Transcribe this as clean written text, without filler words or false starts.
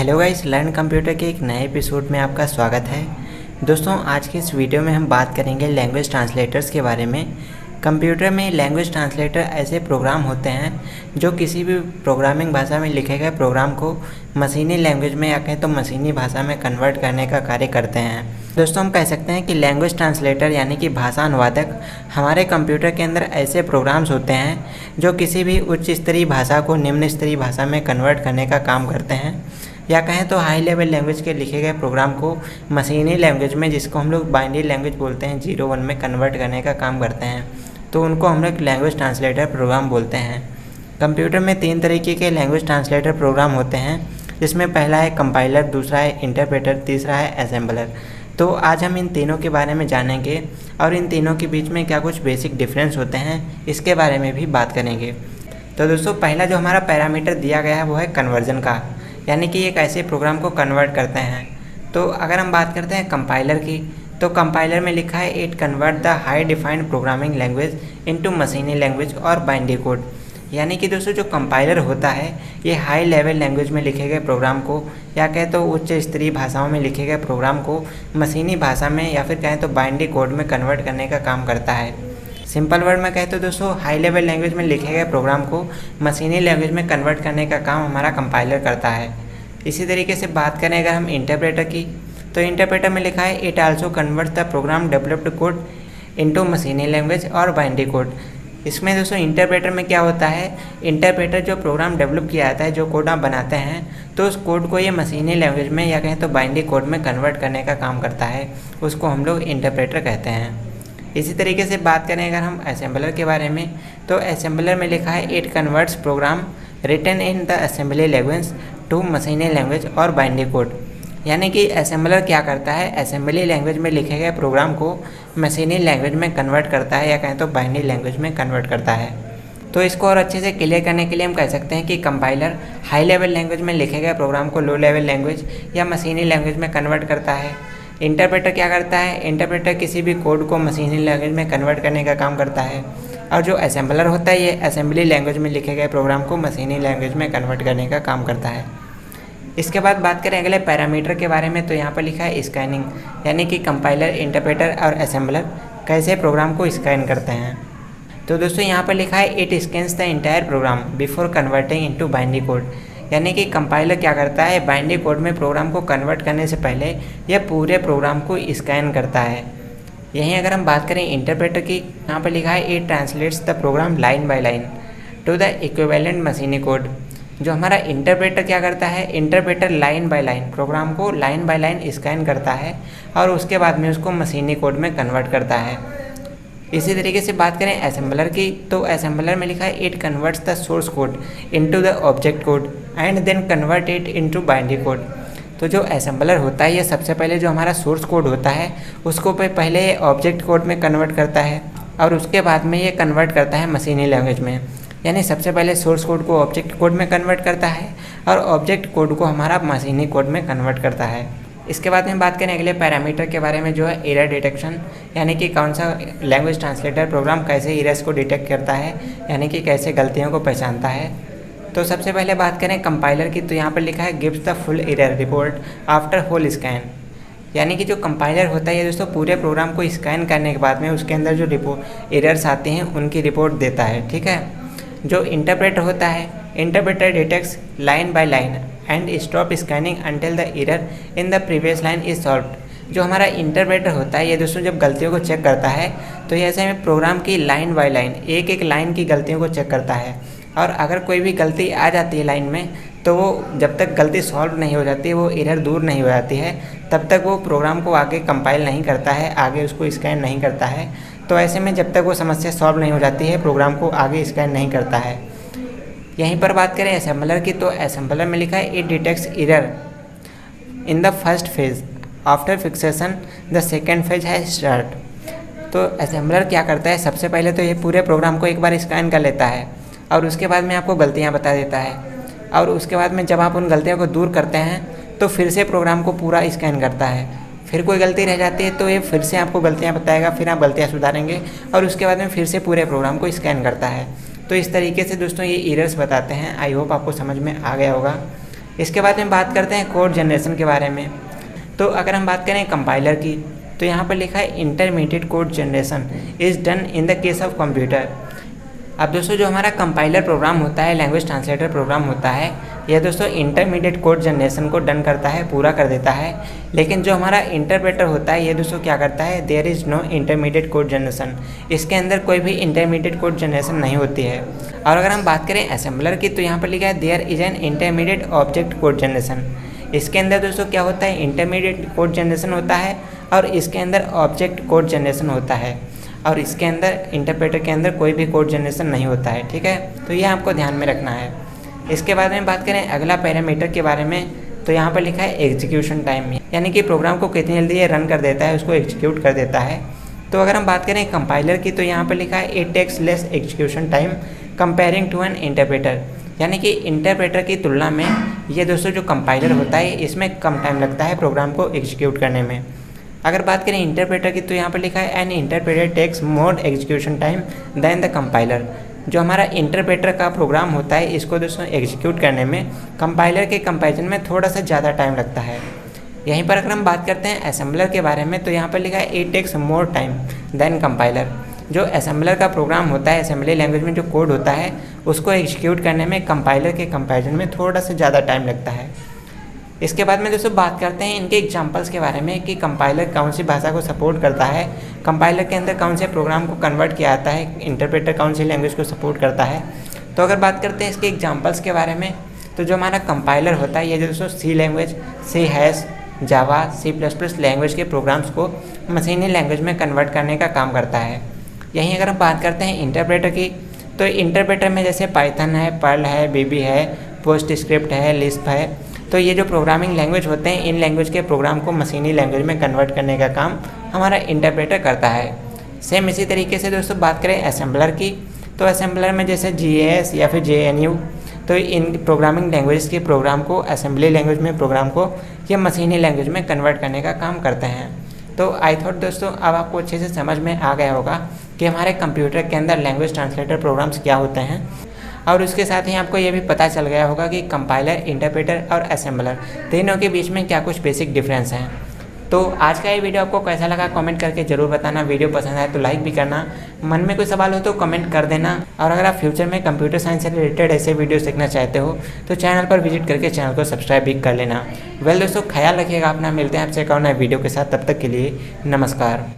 Hello guys, learn computer के एक नए एपिसोड में आपका स्वागत है। दोस्तों, आज के इस वीडियो में हम बात करेंगे लैंग्वेज ट्रांसलेटर्स के बारे में। कंप्यूटर में लैंग्वेज ट्रांसलेटर ऐसे प्रोग्राम होते हैं जो किसी भी प्रोग्रामिंग भाषा में लिखे गए प्रोग्राम को मशीनी लैंग्वेज में या कहें तो मशीनी भाषा में कन्वर्ट करने का कार्य करते हैं। दोस्तों, हम कह सकते हैं कि लैंग्वेज ट्रांसलेटर यानी कि भाषा अनुवादक हमारे कंप्यूटर के अंदर ऐसे प्रोग्राम्स होते हैं जो किसी भी उच्च स्तरीय भाषा को निम्न स्तरीय भाषा में कन्वर्ट करने का काम करते हैं, या कहें तो हाई लेवल लैंग्वेज के लिखे गए प्रोग्राम को मशीनी लैंग्वेज में, जिसको हम लोग बाइनरी लैंग्वेज बोलते हैं, 0-1 में कन्वर्ट करने का काम करते हैं। तो उनको हम लोग लैंग्वेज ट्रांसलेटर प्रोग्राम बोलते हैं। कंप्यूटर में 3 तरीके के लैंग्वेज ट्रांसलेटर प्रोग्राम होते हैं, जिसमें पहला है कंपाइलर, दूसरा है इंटरप्रेटर, तीसरा है असेंबलर। तो आज हम इन तीनों के बारे में जानेंगे और इन तीनों के बीच में क्या कुछ बेसिक डिफरेंस होते हैं इसके बारे में भी बात करेंगे। तो दोस्तों, पहला जो हमारा पैरामीटर दिया गया है वो है कन्वर्जन का, यानी कि एक ऐसे प्रोग्राम को कन्वर्ट करते हैं। तो अगर हम बात करते हैं कंपाइलर की, तो कंपाइलर में लिखा है it convert the high defined programming language into मशीनी लैंग्वेज और बाइनरी कोड। यानी कि दोस्तों, जो कंपाइलर होता है ये हाई लेवल लैंग्वेज में लिखे गए प्रोग्राम को, या कहें तो उच्च स्तरीय भाषाओं में लिखे गए प्रोग्राम को मशीनी भाषा में या फिर कहें तो बाइनरी कोड में कन्वर्ट करने का काम करता है। सिंपल वर्ड में कहें तो दोस्तों, हाई लेवल लैंग्वेज में लिखे गए प्रोग्राम को मशीनी लैंग्वेज में कन्वर्ट करने का काम हमारा कंपाइलर करता है। इसी तरीके से बात करें अगर हम इंटरप्रेटर की, तो इंटरप्रेटर में लिखा है it also converts the program developed code into मशीनी लैंग्वेज और बाइनरी कोड। इसमें दोस्तों इंटरप्रेटर में क्या होता है, इंटरप्रेटर जो प्रोग्राम डेवलप किया जाता है, जो कोड आप बनाते हैं, तो उस कोड को ये मशीनी लैंग्वेज में या कहें तो बाइनरी कोड में कन्वर्ट करने का काम करता है। उसको हम लोग इंटरप्रेटर कहते हैं। इसी तरीके से बात करें अगर हम असेंबलर के बारे में, तो असेंबलर में लिखा है it converts program written in the assembly language to मशीनी लैंग्वेज और बाइनरी कोड। यानी कि असेंबलर क्या करता है, असेंबली लैंग्वेज में लिखे गए प्रोग्राम को मशीनी लैंग्वेज में कन्वर्ट करता है, या कहें तो बाइनरी लैंग्वेज में कन्वर्ट करता है। तो इसको और अच्छे से क्लियर करने के लिए हम कह सकते हैं कि कंपाइलर हाई लेवल लैंग्वेज में लिखे गए प्रोग्राम को लो लेवल लैंग्वेज या मशीनी लैंग्वेज में कन्वर्ट करता है। इंटरप्रेटर क्या करता है, इंटरप्रेटर किसी भी कोड को मशीनी लैंग्वेज में कन्वर्ट करने का काम करता है। और जो असेंबलर होता है ये असेंबली लैंग्वेज में लिखे गए प्रोग्राम को मशीनी लैंग्वेज में कन्वर्ट करने का काम करता है। इसके बाद बात करें अगले पैरामीटर के बारे में, तो यहाँ पर लिखा है स्कैनिंग, यानी कि कंपाइलर, इंटरप्रेटर और असेंबलर कैसे प्रोग्राम को स्कैन करते हैं। तो दोस्तों, यहाँ पर लिखा है it scans the entire programme before converting into binary code. यानी कि कंपाइलर क्या करता है, बाइनरी कोड में प्रोग्राम को कन्वर्ट करने से पहले यह पूरे प्रोग्राम को स्कैन करता है। यहीं अगर हम बात करें इंटरप्रेटर की, यहाँ पर लिखा है it translates the program line by line to the equivalent मशीनी कोड। जो हमारा इंटरप्रेटर क्या करता है, interpreter line by line program को लाइन बाय लाइन स्कैन करता है और उसके बाद में उसको मशीनी कोड में कन्वर्ट करता है। इसी तरीके से बात करें असेंबलर की, तो असेंबलर में लिखा है it converts the source code into the object code and then convert it into binary code. तो जो असेंबलर होता है ये सबसे पहले जो हमारा सोर्स कोड होता है उसको पहले ये ऑब्जेक्ट कोड में कन्वर्ट करता है और उसके बाद में ये कन्वर्ट करता है मशीनी लैंग्वेज में। यानी सबसे पहले सोर्स कोड को ऑब्जेक्ट कोड में कन्वर्ट करता है और ऑब्जेक्ट कोड को हमारा मशीनी कोड में कन्वर्ट करता है। इसके बाद में बात करें अगले पैरामीटर के बारे में, जो है एरर डिटेक्शन, यानी कि कौन सा लैंग्वेज ट्रांसलेटर प्रोग्राम कैसे एरर्स को डिटेक्ट करता है, यानी कि कैसे गलतियों को पहचानता है। तो सबसे पहले बात करें कंपाइलर की, तो यहाँ पर लिखा है gives the full error report after whole scan. यानी कि जो कंपाइलर होता है ये दोस्तों पूरे प्रोग्राम को स्कैन करने के बाद में उसके अंदर जो एरर्स आते हैं उनकी रिपोर्ट देता है। ठीक है। जो इंटरप्रेटर होता है, interpreter detects line by line and stop scanning until the error in the previous line is solved. जो हमारा इंटरप्रेटर होता है ये दोस्तों जब गलतियों को चेक करता है तो ये ऐसे में प्रोग्राम की लाइन बाय लाइन एक एक लाइन की गलतियों को चेक करता है, और अगर कोई भी गलती आ जाती है लाइन में तो वो जब तक गलती सॉल्व नहीं हो जाती, वो एरर दूर नहीं हो जाती है, तब तक वो प्रोग्राम को आगे कंपाइल नहीं करता है, आगे उसको स्कैन नहीं करता है। तो ऐसे में जब तक वो समस्या सॉल्व नहीं हो जाती है प्रोग्राम को आगे स्कैन नहीं करता है। यहीं पर बात करें असेंबलर की, तो असेंबलर में लिखा है it detects error in the first phase after fixation the second phase है स्टार्ट। तो असेंबलर क्या करता है, सबसे पहले तो ये पूरे प्रोग्राम को एक बार स्कैन कर लेता है और उसके बाद में आपको गलतियाँ बता देता है, और उसके बाद में जब आप उन गलतियों को दूर करते हैं तो फिर से प्रोग्राम को पूरा स्कैन करता है। फिर कोई गलती रह जाती है तो ये फिर से आपको गलतियाँ बताएगा, फिर आप गलतियाँ सुधारेंगे और उसके बाद में फिर से पूरे प्रोग्राम को स्कैन करता है। तो इस तरीके से दोस्तों ये एरर्स बताते हैं। आई होप आपको समझ में आ गया होगा। इसके बाद में बात करते हैं कोड जनरेशन के बारे में। तो अगर हम बात करें कंपाइलर की, तो यहाँ पर लिखा है intermediate code generation is done in the case of computer. अब दोस्तों जो हमारा कंपाइलर प्रोग्राम होता है, लैंग्वेज ट्रांसलेटर प्रोग्राम होता है, यह दोस्तों इंटरमीडिएट कोड जनरेशन को डन करता है, पूरा कर देता है। लेकिन जो हमारा इंटरप्रेटर होता है, ये दोस्तों क्या करता है, there is no intermediate code generation, इसके अंदर कोई भी इंटरमीडिएट कोड जनरेशन नहीं होती है। और अगर हम बात करें असेंबलर की, तो यहाँ पर लिखा है there is an intermediate object code generation. इसके अंदर दोस्तों क्या होता है, इंटरमीडिएट कोड जनरेशन होता है और इसके अंदर ऑब्जेक्ट कोड जनरेशन होता है, और इसके अंदर इंटरप्रेटर के अंदर कोई भी कोड जनरेशन नहीं होता है। ठीक है, तो ये आपको ध्यान में रखना है। इसके बाद में बात करें अगला पैरामीटर के बारे में, तो यहाँ पर लिखा है एग्जीक्यूशन टाइम, यानी कि प्रोग्राम को कितनी जल्दी ये रन कर देता है, उसको एग्जीक्यूट कर देता है। तो अगर हम बात करें कंपाइलर की, तो यहाँ पर लिखा है it takes less execution time comparing to an interpreter, यानी कि इंटरप्रेटर की तुलना में ये दोस्तों जो कंपाइलर होता है इसमें कम टाइम लगता है प्रोग्राम को एग्जीक्यूट करने में। अगर बात करें इंटरप्रेटर की, तो यहाँ पर लिखा है an interpreter takes more execution time than the compiler. जो हमारा इंटरप्रेटर का प्रोग्राम होता है, इसको दोस्तों एग्जीक्यूट करने में कंपाइलर के कंपैरिजन में थोड़ा सा ज़्यादा टाइम लगता है। यहीं पर अगर हम बात करते हैं असेंबलर के बारे में, तो यहाँ पर लिखा है it takes more time than compiler. जो असेंबलर का प्रोग्राम होता है, असेंबली लैंग्वेज में जो कोड होता है, उसको एग्जीक्यूट करने में कंपाइलर के कंपैरिजन में थोड़ा सा ज़्यादा टाइम लगता है। इसके बाद में दोस्तों बात करते हैं इनके एग्जांपल्स के बारे में कि कंपाइलर कौन सी भाषा को सपोर्ट करता है, कंपाइलर के अंदर कौन से प्रोग्राम को कन्वर्ट किया जाता है, इंटरप्रेटर कौन सी लैंग्वेज को सपोर्ट करता है। तो अगर बात करते हैं इसके एग्जांपल्स के बारे में, तो जो हमारा कंपाइलर होता है, ये दोस्तों सी लैंग्वेज, सी हैश, जावा, C++ लैंग्वेज के प्रोग्राम्स को मशीनी लैंग्वेज में कन्वर्ट करने का काम करता है। यहीं अगर हम बात करते हैं इंटरप्रेटर की, तो इंटरप्रेटर में जैसे पाइथन है, पर्ल है, बीबी है, पोस्टस्क्रिप्ट है, लिस्प है, तो ये जो प्रोग्रामिंग लैंग्वेज होते हैं, इन लैंग्वेज के प्रोग्राम को मशीनी लैंग्वेज में कन्वर्ट करने का काम हमारा इंटरप्रेटर करता है। सेम इसी तरीके से दोस्तों बात करें असेंबलर की, तो असेंबलर में जैसे GAS या फिर JNU, तो इन प्रोग्रामिंग लैंग्वेज के प्रोग्राम को, असेंबली लैंग्वेज में प्रोग्राम को ये मशीनी लैंग्वेज में कन्वर्ट करने का काम करते हैं। तो आई थॉट दोस्तों अब आपको अच्छे से समझ में आ गया होगा कि हमारे कंप्यूटर के अंदर लैंग्वेज ट्रांसलेटर प्रोग्राम्स क्या होते हैं, और उसके साथ ही आपको ये भी पता चल गया होगा कि कंपाइलर, इंटरप्रेटर और असेंबलर तीनों के बीच में क्या कुछ बेसिक डिफरेंस हैं। तो आज का ये वीडियो आपको कैसा लगा कमेंट करके ज़रूर बताना। वीडियो पसंद आए तो लाइक भी करना, मन में कोई सवाल हो तो कमेंट कर देना। और अगर आप फ्यूचर में कंप्यूटर साइंस से रिलेटेड ऐसे वीडियो सीखना चाहते हो तो चैनल पर विजिट करके चैनल को सब्सक्राइब भी कर लेना। वेल दोस्तों, ख्याल रखिएगा अपना, मिलते हैं आपसे एक और नए वीडियो के साथ, तब तक के लिए नमस्कार।